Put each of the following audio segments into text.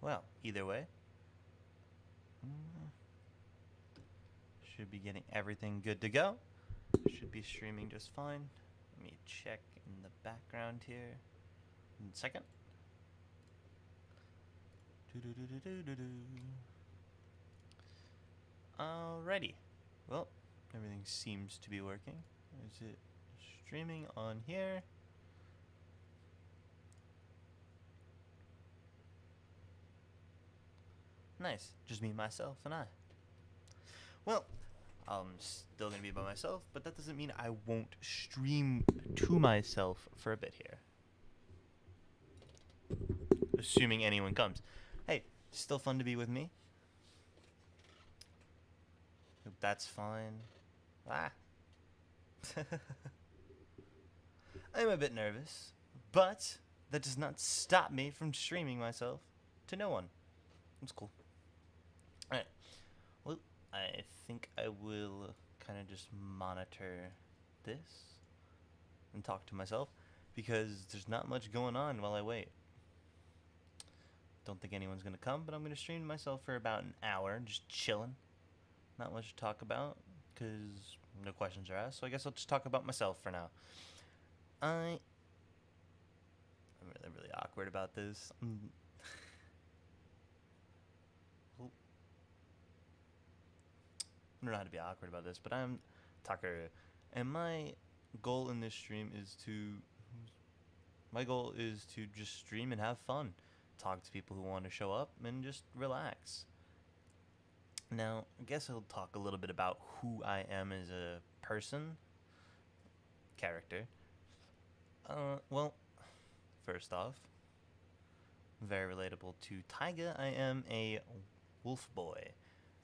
Well, either way, should be getting everything good to go. Should be streaming just fine. Let me check in the background here. In a second. Alrighty. Well, everything seems to be working. Is it streaming on here? Nice. Just me, myself, and I. Well, I'm still going to be by myself, but that doesn't mean I won't stream to myself for a bit here. Assuming anyone comes. Hey, still fun to be with me? That's fine. Ah. I'm a bit nervous, but that does not stop me from streaming myself to no one. That's cool. Alright. Well, I think I will kind of just monitor this and talk to myself because there's not much going on while I wait. Don't think anyone's going to come, but I'm going to stream to myself for about an hour, just chilling. Not much to talk about because no questions are asked, so I guess I'll just talk about myself for now. I'm really awkward about this. I don't know how to be awkward about this, but I'm Tucker, and my goal in this stream is to just stream and have fun, talk to people who want to show up, and just relax. Now, I guess I'll talk a little bit about who I am as a person, character. Well, first off, very relatable to Taiga, I am a wolf boy,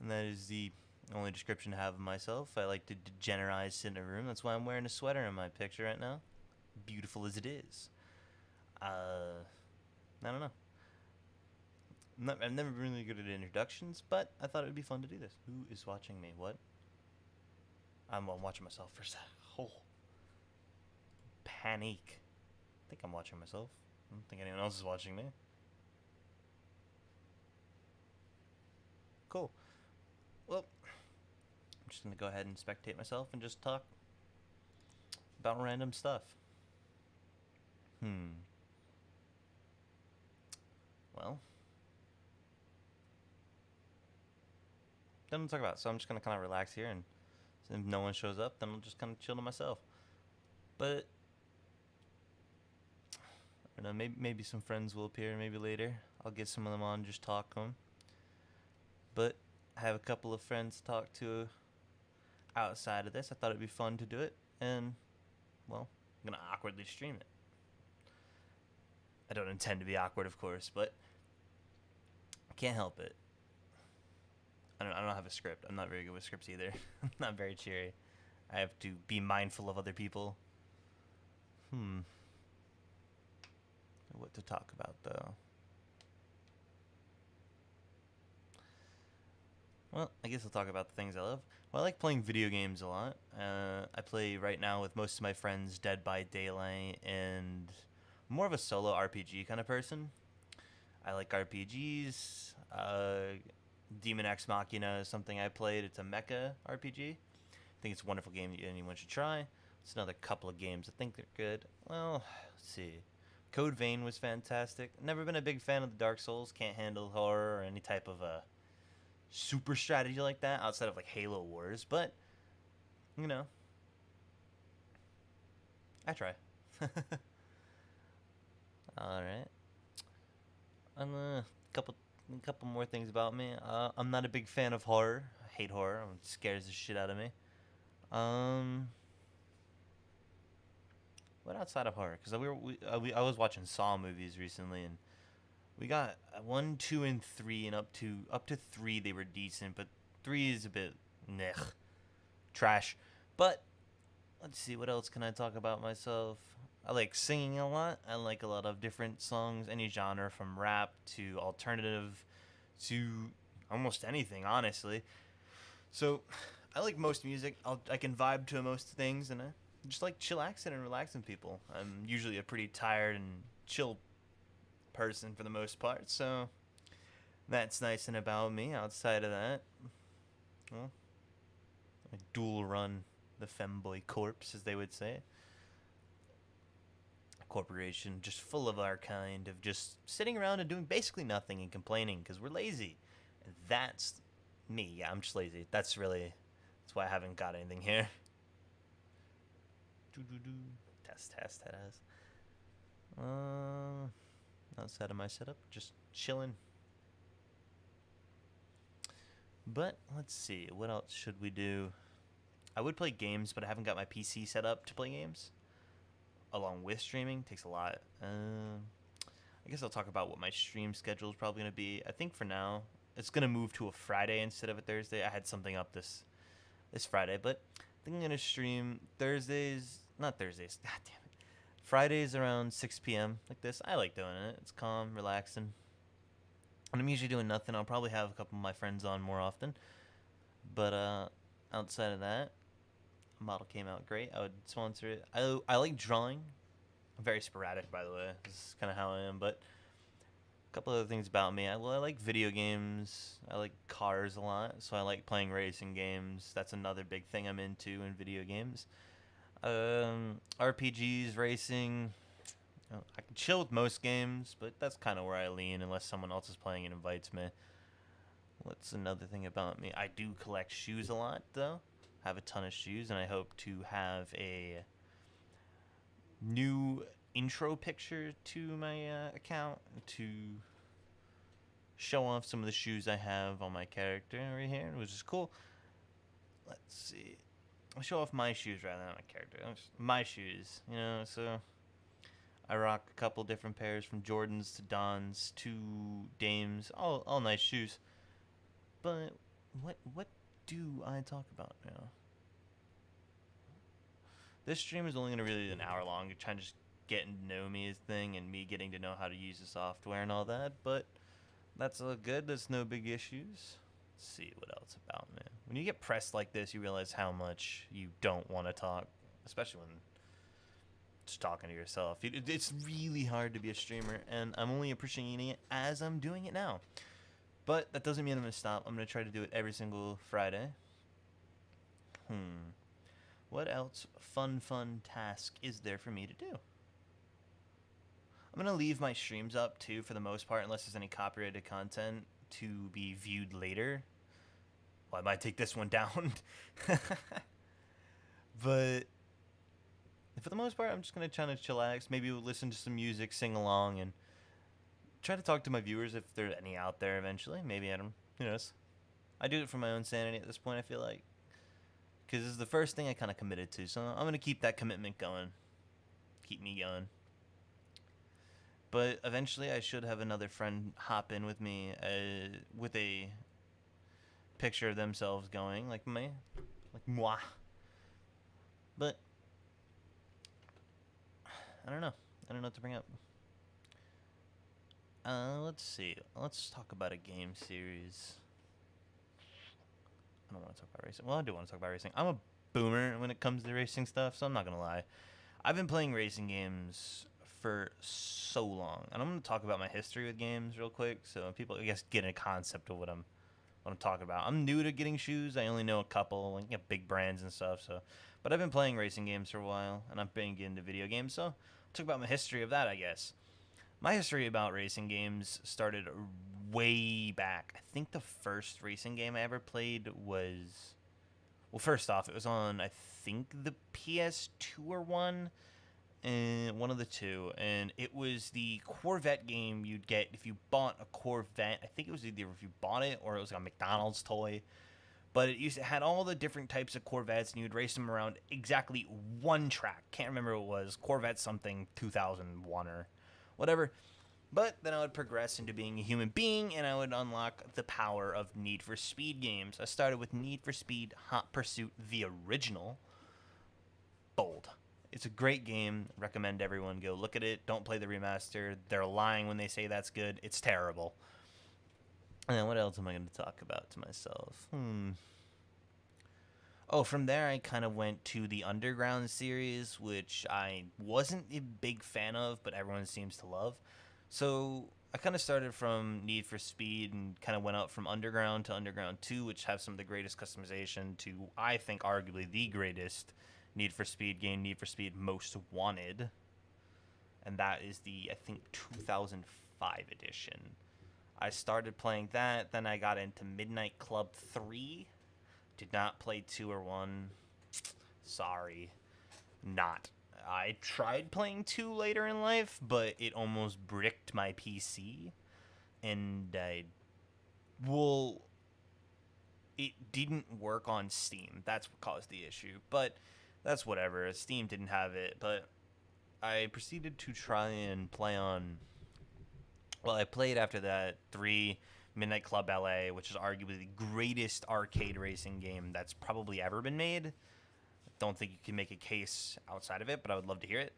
and that is the only description I have of myself. I like to degenerize in a room. That's why I'm wearing a sweater in my picture right now, beautiful as it is. I don't know. I'm never really good at introductions, but I thought it would be fun to do this. Who is watching me? What? I'm watching myself for a sec. Oh. Panic. I think I'm watching myself. I don't think anyone else is watching me. Cool. Well, I'm just going to go ahead and spectate myself and just talk about random stuff. Well, nothing to talk about, so I'm just going to kind of relax here, and if no one shows up, then I'll just kind of chill to myself. But I don't know, maybe some friends will appear maybe later. I'll get some of them on, just talk to them. But I have a couple of friends to talk to outside of this. I thought it'd be fun to do it, and well, I'm gonna awkwardly stream it. I don't intend to be awkward, of course, but I can't help it. I don't have a script. I'm not very good with scripts either. I'm not very cheery. I have to be mindful of other people. What to talk about, though? Well, I guess I'll talk about the things I love. Well, I like playing video games a lot. I play right now with most of my friends Dead by Daylight, and I'm more of a solo RPG kind of person. I like RPGs. Demon X Machina is something I played. It's a mecha RPG. I think it's a wonderful game that anyone should try. It's another couple of games I think they're good. Well, let's see. Code Vein was fantastic. Never been a big fan of the Dark Souls. Can't handle horror or any type of super strategy like that outside of like Halo Wars. But, you know, I try. Alright. A couple more things about me. I'm not a big fan of horror. I hate horror. It scares the shit out of me. What outside of horror? Because I was watching Saw movies recently, and we got 1, 2, and 3, and up to 3 they were decent, but 3 is a bit trash. But let's see, what else can I talk about myself? I like singing a lot. I like a lot of different songs, any genre from rap to alternative to almost anything, honestly. So I like most music. I can vibe to most things, and I just like chillaxing and relaxing people. I'm usually a pretty tired and chill person for the most part, so That's nice and about me. Outside of that, well, I dual run the Femboy Corpse, as they would say. A corporation just full of our kind of just sitting around and doing basically nothing and complaining because we're lazy. And that's me. Yeah, I'm just lazy. That's why I haven't got anything here. Test, that is. Outside of my setup, just chilling. But let's see, what else should we do? I would play games, but I haven't got my PC set up to play games. Along with streaming, takes a lot. I guess I'll talk about what my stream schedule is probably going to be. I think for now, it's going to move to a Friday instead of a Thursday. I had something up this Friday, but I think I'm going to stream not Thursdays, god damn it. Fridays around 6 p.m. like this. I like doing it. It's calm, relaxing. And I'm usually doing nothing. I'll probably have a couple of my friends on more often. But outside of that, model came out great. I would sponsor it. I like drawing. I'm very sporadic, by the way. This is kind of how I am. But a couple other things about me. I like video games. I like cars a lot, so I like playing racing games. That's another big thing I'm into in video games. RPGs, racing. I can chill with most games, but that's kind of where I lean unless someone else is playing and invites me. What's another thing about me? I do collect shoes a lot, though. I have a ton of shoes, and I hope to have a new intro picture to my account to show off some of the shoes I have on my character right here, which is cool. Let's see. I'll show off my shoes rather than my character. My shoes, so I rock a couple different pairs from Jordans to Dons to Dames, all nice shoes. But what do I talk about now? This stream is only going to really be an hour long. You're trying to just get to know me as thing and me getting to know how to use the software and all that. But that's all good. There's no big issues. Let's see what else about me. When you get pressed like this, you realize how much you don't want to talk, especially when just talking to yourself. It's really hard to be a streamer, and I'm only appreciating it as I'm doing it now. But that doesn't mean I'm going to stop. I'm going to try to do it every single Friday. What else fun task is there for me to do? I'm going to leave my streams up, too, for the most part, unless there's any copyrighted content to be viewed later. Well, I might take this one down. But for the most part, I'm just going to try to chillax. Maybe we'll listen to some music, sing along, and try to talk to my viewers if there are any out there eventually. Maybe Adam. Who knows? I do it for my own sanity at this point, I feel like. Because this is the first thing I kind of committed to. So I'm going to keep that commitment going. Keep me going. But eventually I should have another friend hop in with me with a picture of themselves going like moi. But I don't know what to bring up. Let's see. Let's talk about a game series. I don't want to talk about racing. Well, I do want to talk about racing. I'm a boomer when it comes to racing stuff, so I'm not going to lie. I've been playing racing games for so long. And I'm going to talk about my history with games real quick so people, I guess, get a concept of what I'm talking about. I'm new to getting shoes. I only know a couple, like big brands and stuff. But I've been playing racing games for a while, and I'm big into video games. So I'll talk about my history of that, I guess. My history about racing games started way back. I think the first racing game I ever played was... Well, first off, it was on, I think, the PS2 or 1. And one of the two. And it was the Corvette game you'd get if you bought a Corvette. I think it was either if you bought it or it was like a McDonald's toy. But it had all the different types of Corvettes, and you'd race them around exactly one track. Can't remember what it was. Corvette something 2001 or whatever. But then I would progress into being a human being, and I would unlock the power of Need for Speed games. I started with Need for Speed Hot Pursuit, the original. Bold. It's a great game. Recommend everyone go look at it. Don't play the remaster. They're lying when they say that's good. It's terrible. And then what else am I going to talk about to myself? Oh, from there I kind of went to the Underground series, which I wasn't a big fan of, but everyone seems to love. So I kind of started from Need for Speed and kind of went up from Underground to Underground 2, which have some of the greatest customization, to, I think, arguably the greatest Need for Speed game, Need for Speed Most Wanted. And that is the, I think, 2005 edition. I started playing that, then I got into Midnight Club 3. Did not play 2 or 1. Sorry. Not. I tried playing 2 later in life, but it almost bricked my PC. And well, it didn't work on Steam. That's what caused the issue. But that's whatever. Steam didn't have it. But I proceeded to try and play on. Well, I played after that 3 Midnight Club LA, which is arguably the greatest arcade racing game that's probably ever been made. Don't think you can make a case outside of it, but I would love to hear it.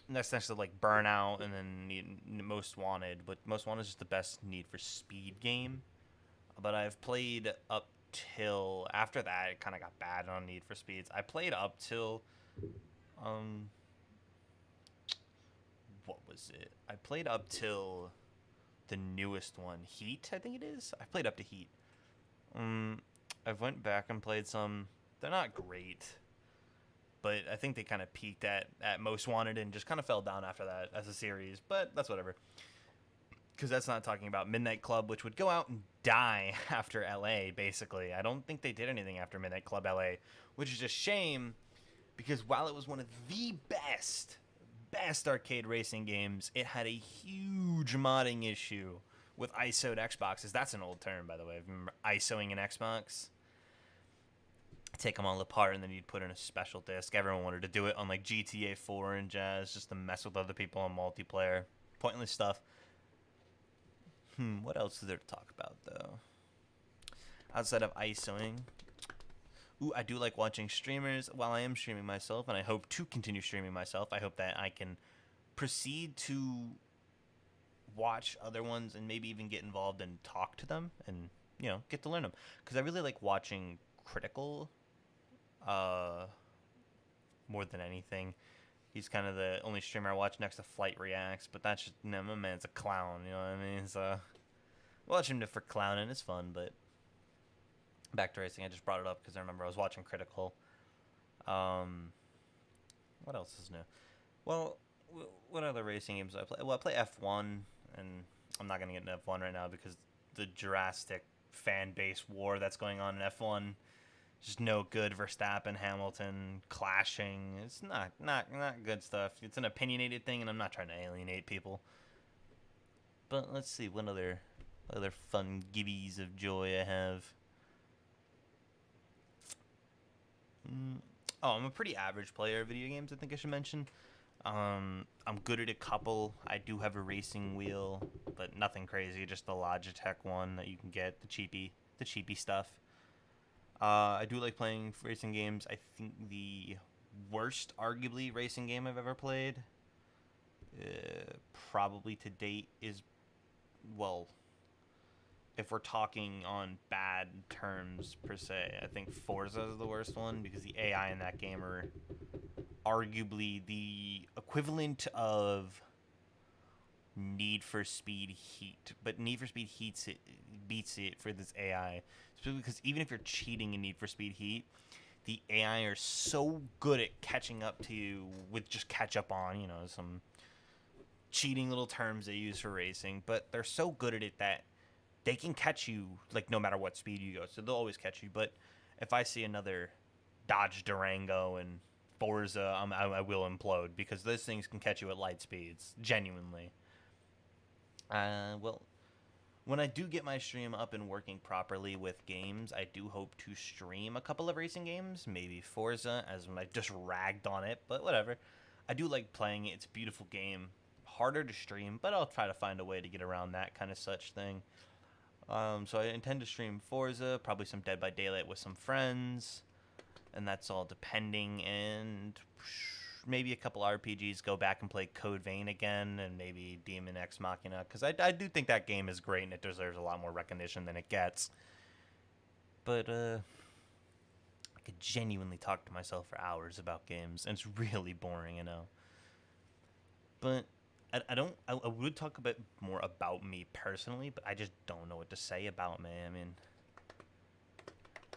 Next to like Burnout, and then Most Wanted. But Most Wanted is just the best Need for Speed game. But I've played up till after that. It kind of got bad on Need for Speeds. I played up till what was it? I played up till the newest one, Heat. I think it is. I played up to Heat. I went back and played some. They're not great, but I think they kind of peaked at Most Wanted and just kind of fell down after that as a series. But that's whatever, because that's not talking about Midnight Club, which would go out and die after LA. Basically, I don't think they did anything after Midnight Club LA, which is a shame, because while it was one of the best arcade racing games, it had a huge modding issue with ISO'd Xboxes. That's an old term, by the way. Remember ISOing an Xbox? Take them all apart, and then you'd put in a special disc. Everyone wanted to do it on like GTA 4 and jazz, just to mess with other people on multiplayer. Pointless stuff. What else is there to talk about, though? Outside of ISOing. Ooh, I do like watching streamers while I am streaming myself, and I hope to continue streaming myself. I hope that I can proceed to watch other ones and maybe even get involved and talk to them and, get to learn them. Because I really like watching Critical more than anything. He's kind of the only streamer I watch next to Flight Reacts, but that's just, my man's a clown, you know what I mean? So, watch him for clowning, it's fun, but back to racing, I just brought it up because I remember I was watching Critical. What else is new? Well, what other racing games do I play? Well, I play F1, and I'm not going to get into F1 right now because the Jurassic fan base war that's going on in F1, just no good. Verstappen, Hamilton clashing. It's not good stuff. It's an opinionated thing, and I'm not trying to alienate people. But let's see, what other fun gibbies of joy I have. I'm a pretty average player of video games, I think I should mention. I'm good at a couple. I do have a racing wheel, but nothing crazy, just the Logitech one that you can get, the cheapy stuff. I do like playing racing games. I think the worst, arguably, racing game I've ever played, probably to date, is, well, if we're talking on bad terms per se, I think Forza is the worst one, because the AI in that game are arguably the equivalent of Need for Speed Heat, but Need for Speed beats it for this AI, because even if you're cheating in Need for Speed Heat, the AI are so good at catching up to you with just catch up on, some cheating little terms they use for racing, but they're so good at it that they can catch you like no matter what speed you go, so they'll always catch you. But if I see another Dodge Durango and Forza, I will implode, because those things can catch you at light speeds, genuinely. Well, when I do get my stream up and working properly with games, I do hope to stream a couple of racing games, maybe Forza, as I just ragged on it, but whatever. I do like playing it. It's a beautiful game. Harder to stream, but I'll try to find a way to get around that kind of such thing. So I intend to stream Forza, probably some Dead by Daylight with some friends, and that's all depending, and maybe a couple RPGs, go back and play Code Vein again, and maybe Demon X Machina, because I do think that game is great, and it deserves a lot more recognition than it gets. But, I could genuinely talk to myself for hours about games, and it's really boring, But I would talk a bit more about me personally, but I just don't know what to say about me. I mean,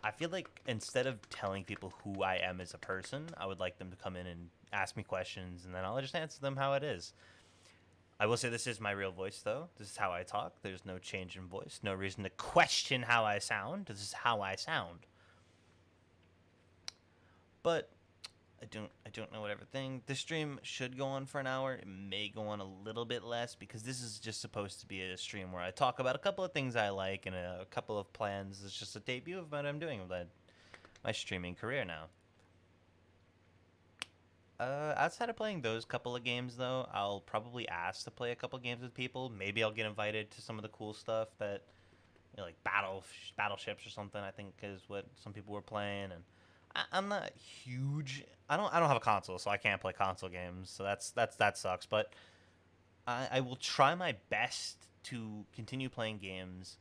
I feel like instead of telling people who I am as a person, I would like them to come in and ask me questions, and then I'll just answer them how it is. I will say this is my real voice, though. This is how I talk. There's no change in voice. No reason to question how I sound. This is how I sound. But I don't know what everything. This stream should go on for an hour. It may go on a little bit less because this is just supposed to be a stream where I talk about a couple of things I like and a couple of plans. It's just a debut of what I'm doing with my streaming career now. Outside of playing those couple of games, though, I'll probably ask to play a couple of games with people. Maybe I'll get invited to some of the cool stuff that, like battleships or something. I think is what some people were playing, and I'm not huge. I don't have a console, so I can't play console games. So that sucks. But I will try my best to continue playing games.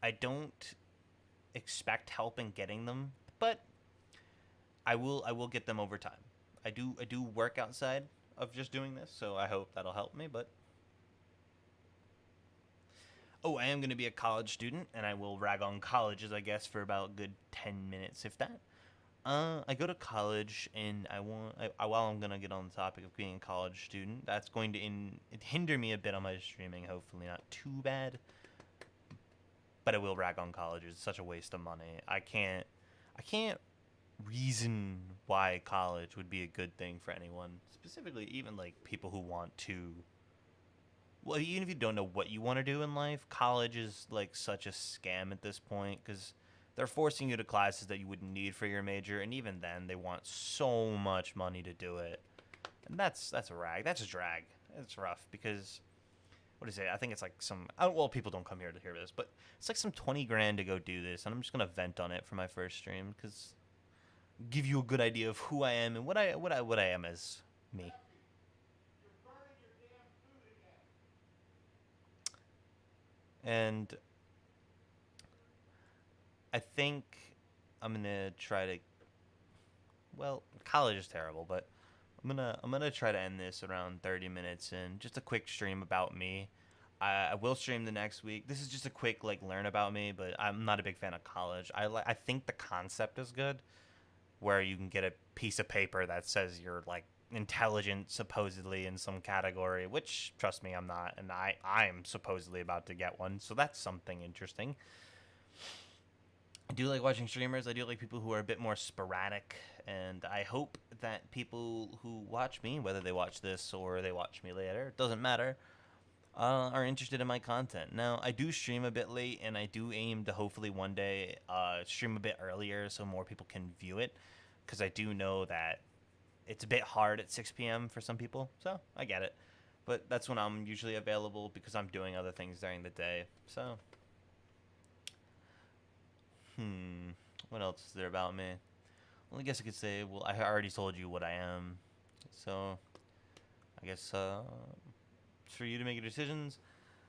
I don't expect help in getting them, but I will get them over time. I do work outside of just doing this, so I hope that'll help me. But oh, I am going to be a college student, and I will rag on colleges, I guess, for about a good 10 minutes, if that. I go to college, and while I'm gonna get on the topic of being a college student, that's going to hinder me a bit on my streaming. Hopefully, not too bad. But I will rag on colleges. It's such a waste of money. I can't reason why college would be a good thing for anyone, specifically even like people who want to. Well, even if you don't know what you want to do in life, college is like such a scam at this point because they're forcing you to classes that you wouldn't need for your major, and even then, they want so much money to do it, and that's a rag. That's a drag. It's rough because what is it? I think it's like some. Well, people don't come here to hear this, but it's like some 20 grand to go do this, and I'm just gonna vent on it for my first stream because give you a good idea of who I am and what I am as me. And I think I'm gonna try to. Well, college is terrible, but I'm gonna try to end this around 30 minutes and just a quick stream about me. I will stream the next week. This is just a quick like learn about me, but I'm not a big fan of college. I think the concept is good, where you can get a piece of paper that says you're like intelligent supposedly in some category, which trust me I'm not, and I'm supposedly about to get one, so that's something interesting. I do like watching streamers. I do like people who are a bit more sporadic, and I hope that people who watch me, whether they watch this or they watch me later, it doesn't matter, are interested in my content. Now, I do stream a bit late, and I do aim to hopefully one day stream a bit earlier so more people can view it, because I do know that it's a bit hard at 6 p.m. for some people, so I get it. But that's when I'm usually available because I'm doing other things during the day. So, what else is there about me? Well, I guess I could say, well, I already told you what I am. So, I guess it's for you to make your decisions.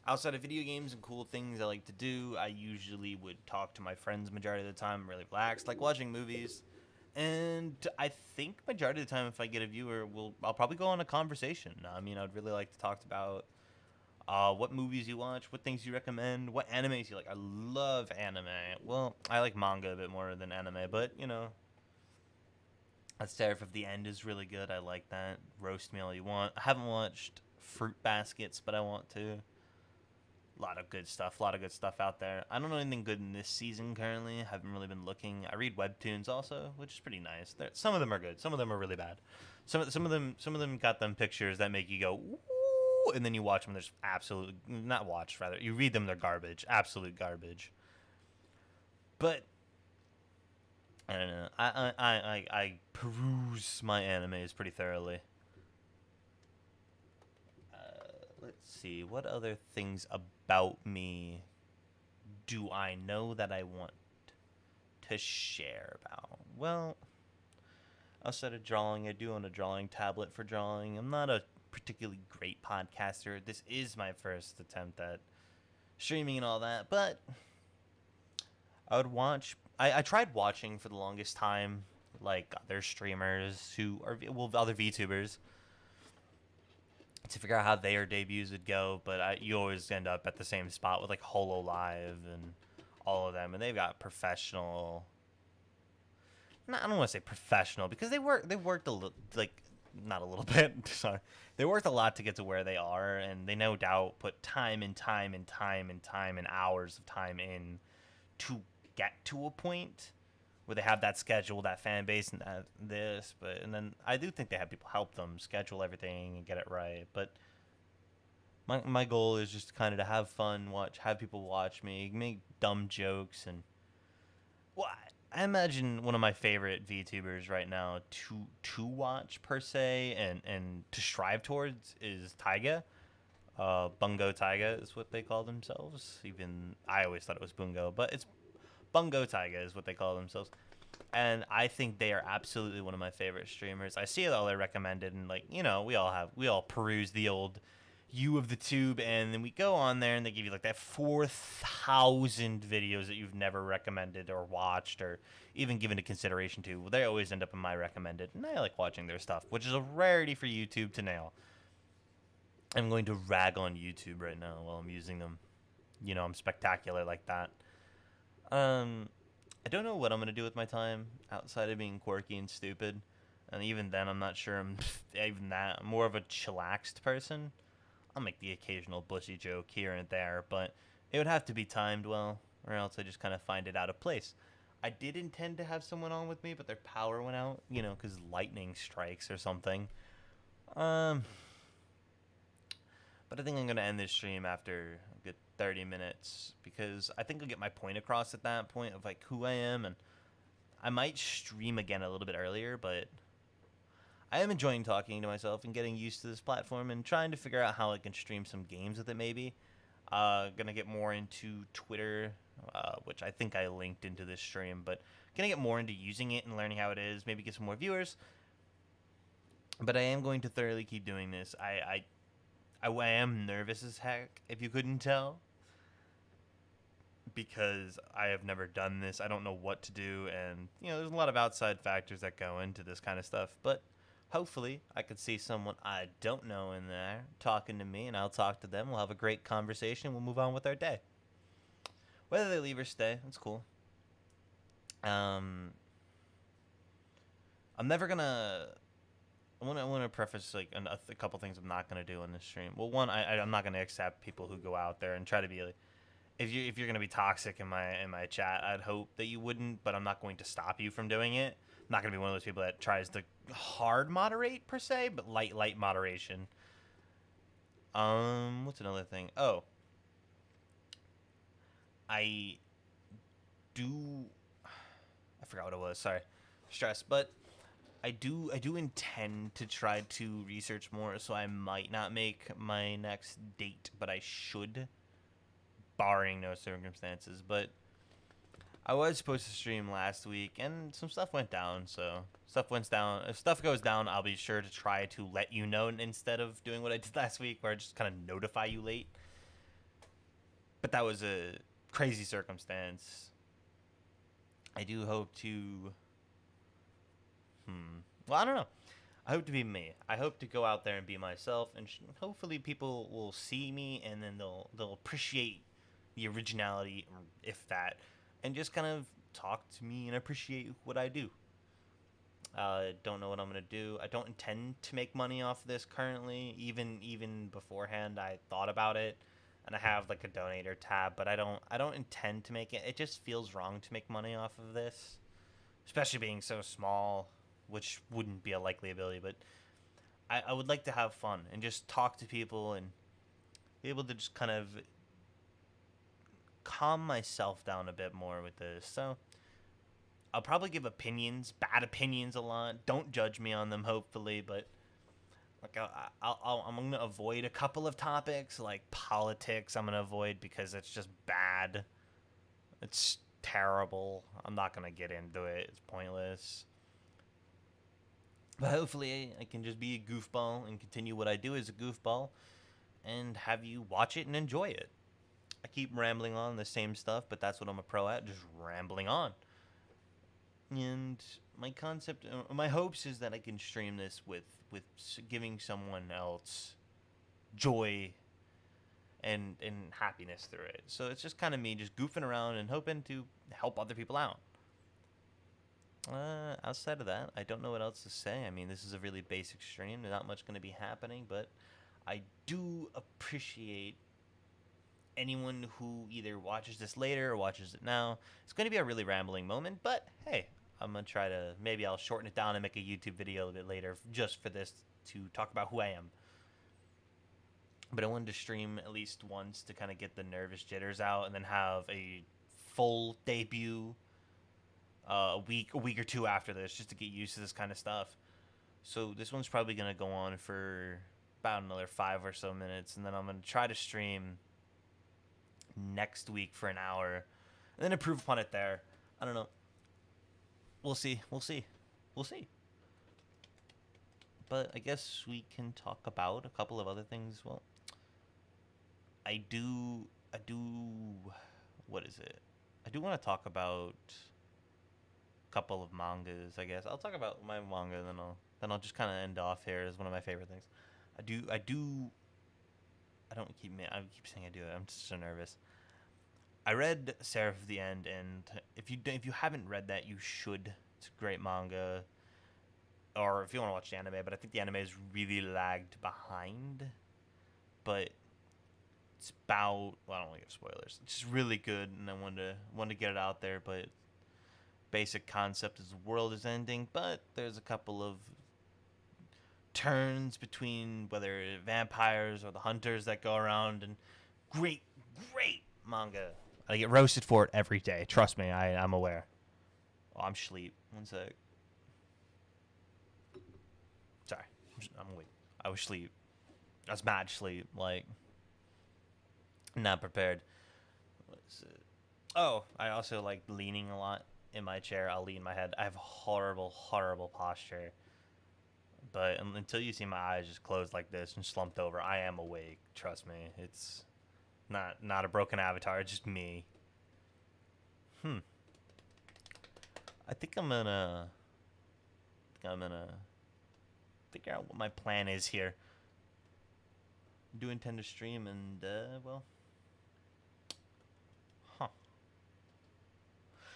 Outside of video games and cool things I like to do, I usually would talk to my friends majority of the time, really relaxed, like watching movies. And I think majority of the time, if I get a viewer, I'll probably go on a conversation. I mean, I'd really like to talk about what movies you watch, what things you recommend, what animes you like. I love anime. Well, I like manga a bit more than anime, but that Seraph of the End is really good. I like that. Roast me all you want. I haven't watched Fruit Baskets, but I want to. A lot of good stuff. A lot of good stuff out there. I don't know anything good in this season currently. I haven't really been looking. I read webtoons also, which is pretty nice. Some of them are good. Some of them are really bad. Some of them got them pictures that make you go ooh, and then you watch them. There's absolute not watch rather. You read them. They're garbage. Absolute garbage. But I don't know. I peruse my animes pretty thoroughly. Let's see. What other things about me do I know that I want to share about? Well, outside of drawing, I do own a drawing tablet for drawing. I'm not a particularly great podcaster. This is my first attempt at streaming and all that, but I would watch. I tried watching for the longest time, like other streamers who are, well, other VTubers, to figure out how their debuts would go, but you always end up at the same spot with like Hololive and all of them, and they've got professional. I don't want to say professional because they worked a little, like, not a little bit. Sorry, they worked a lot to get to where they are, and they no doubt put time and time and time and time and hours of time in to get to a point where they have that schedule, that fan base, and this. But and then I do think they have people help them schedule everything and get it right. But my goal is just kind of to have fun, have people watch me, make dumb jokes, and well, I imagine one of my favorite VTubers right now to watch per se and to strive towards is Taiga. Bungo Taiga is what they call themselves. Even I always thought it was Bungo, but it's Bungo Taiga is what they call themselves. And I think they are absolutely one of my favorite streamers. I see all they're recommended, and like, we all peruse the old U of the tube, and then we go on there and they give you like that 4,000 videos that you've never recommended or watched or even given a consideration to. Well, they always end up in my recommended, and I like watching their stuff, which is a rarity for YouTube to nail. I'm going to rag on YouTube right now while I'm using them. I'm spectacular like that. I don't know what I'm going to do with my time outside of being quirky and stupid. And even then, I'm not sure I'm even that. I'm more of a chillaxed person. I'll make the occasional bushy joke here and there, but it would have to be timed well, or else I just kind of find it out of place. I did intend to have someone on with me, but their power went out, because lightning strikes or something. But I think I'm going to end this stream after a good 30 minutes, because I think I'll get my point across at that point of, like, who I am, and I might stream again a little bit earlier, but I am enjoying talking to myself and getting used to this platform and trying to figure out how I can stream some games with it maybe. Gonna get more into Twitter, which I think I linked into this stream, but gonna get more into using it and learning how it is, maybe get some more viewers. But I am going to thoroughly keep doing this. I am nervous as heck, if you couldn't tell, because I have never done this. I don't know what to do, and, there's a lot of outside factors that go into this kind of stuff, but hopefully, I could see someone I don't know in there talking to me, and I'll talk to them. We'll have a great conversation. We'll move on with our day. Whether they leave or stay, that's cool. I'm never gonna. I want to preface like a couple things I'm not gonna do in this stream. Well, one, I'm not gonna accept people who go out there and try to be like, if you're gonna be toxic in my chat, I'd hope that you wouldn't, but I'm not going to stop you from doing it. I'm not gonna be one of those people that tries to hard moderate per se, but light moderation. What's another thing? Oh, I forgot what it was. Sorry, stress. But I do intend to try to research more, so I might not make my next date, but I should, barring no circumstances. But I was supposed to stream last week, and some stuff went down, so if stuff goes down, I'll be sure to try to let you know instead of doing what I did last week, where I just kind of notify you late. But that was a crazy circumstance. I do hope to... Well, I don't know. I hope to be me. I hope to go out there and be myself, and hopefully people will see me, and then they'll appreciate the originality, if that, and just kind of talk to me and appreciate what I do. Don't know what I'm going to do. I don't intend to make money off of this currently. Even beforehand, I thought about it, and I have like a donator tab, but I don't intend to make it. It just feels wrong to make money off of this, especially being so small, which wouldn't be a likely ability, but I would like to have fun and just talk to people and be able to just kind of calm myself down a bit more with this. So I'll probably give bad opinions a lot. Don't judge me on them, hopefully, but like I'm going to avoid a couple of topics, like politics I'm going to avoid because it's just bad. It's terrible. I'm not going to get into it. It's pointless. But hopefully I can just be a goofball and continue what I do as a goofball and have you watch it and enjoy it. I keep rambling on the same stuff, but that's what I'm a pro at, just rambling on. And my hopes is that I can stream this with giving someone else joy and happiness through it. So it's just kind of me just goofing around and hoping to help other people out. Outside of that, I don't know what else to say. I mean, this is a really basic stream. There's not much going to be happening, but I do appreciate anyone who either watches this later or watches it now. It's going to be a really rambling moment, but hey, I'm going to try to, maybe I'll shorten it down and make a YouTube video a bit later just for this to talk about who I am. But I wanted to stream at least once to kind of get the nervous jitters out and then have a full debut a week or two after this just to get used to this kind of stuff. So this one's probably going to go on for about another 5 or so minutes, and then I'm going to try to stream next week for an hour and then improve upon it there. I don't know. We'll see. But I guess we can talk about a couple of other things. Well, I do what is it? I do want to talk about a couple of mangas, I guess. I'll talk about my manga and then I'll just kind of end off here as one of my favorite things. I keep saying I do it. I'm just so nervous. I read Seraph of the End, and if you haven't read that, you should. It's a great manga. Or if you want to watch the anime, but I think the anime is really lagged behind. But it's about, well, I don't want to give spoilers. It's just really good, and I wanted to get it out there. But basic concept is the world is ending, but there's a couple of turns between whether vampires or the hunters that go around, and great manga. I get roasted for it every day. Trust me, I'm aware. Oh, I'm sleep. One sec. Sorry, I'm awake. I was sleep. I was mad sleep. Like, not prepared. What is it? Oh, I also like leaning a lot in my chair. I'll lean my head. I have horrible posture. But until you see my eyes just closed like this and slumped over, I am awake. Trust me. It's not a broken avatar. It's just me. I think I'm gonna figure out what my plan is here. I do intend to stream and, well...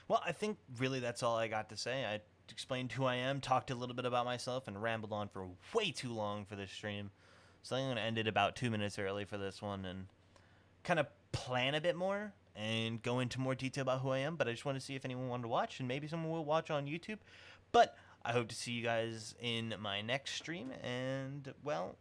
Well, I think really that's all I got to say. I explained who I am, talked a little bit about myself, and rambled on for way too long for this stream. So I'm going to end it about 2 minutes early for this one and kind of plan a bit more and go into more detail about who I am. But I just want to see if anyone wanted to watch, and maybe someone will watch on YouTube. But I hope to see you guys in my next stream, and, well,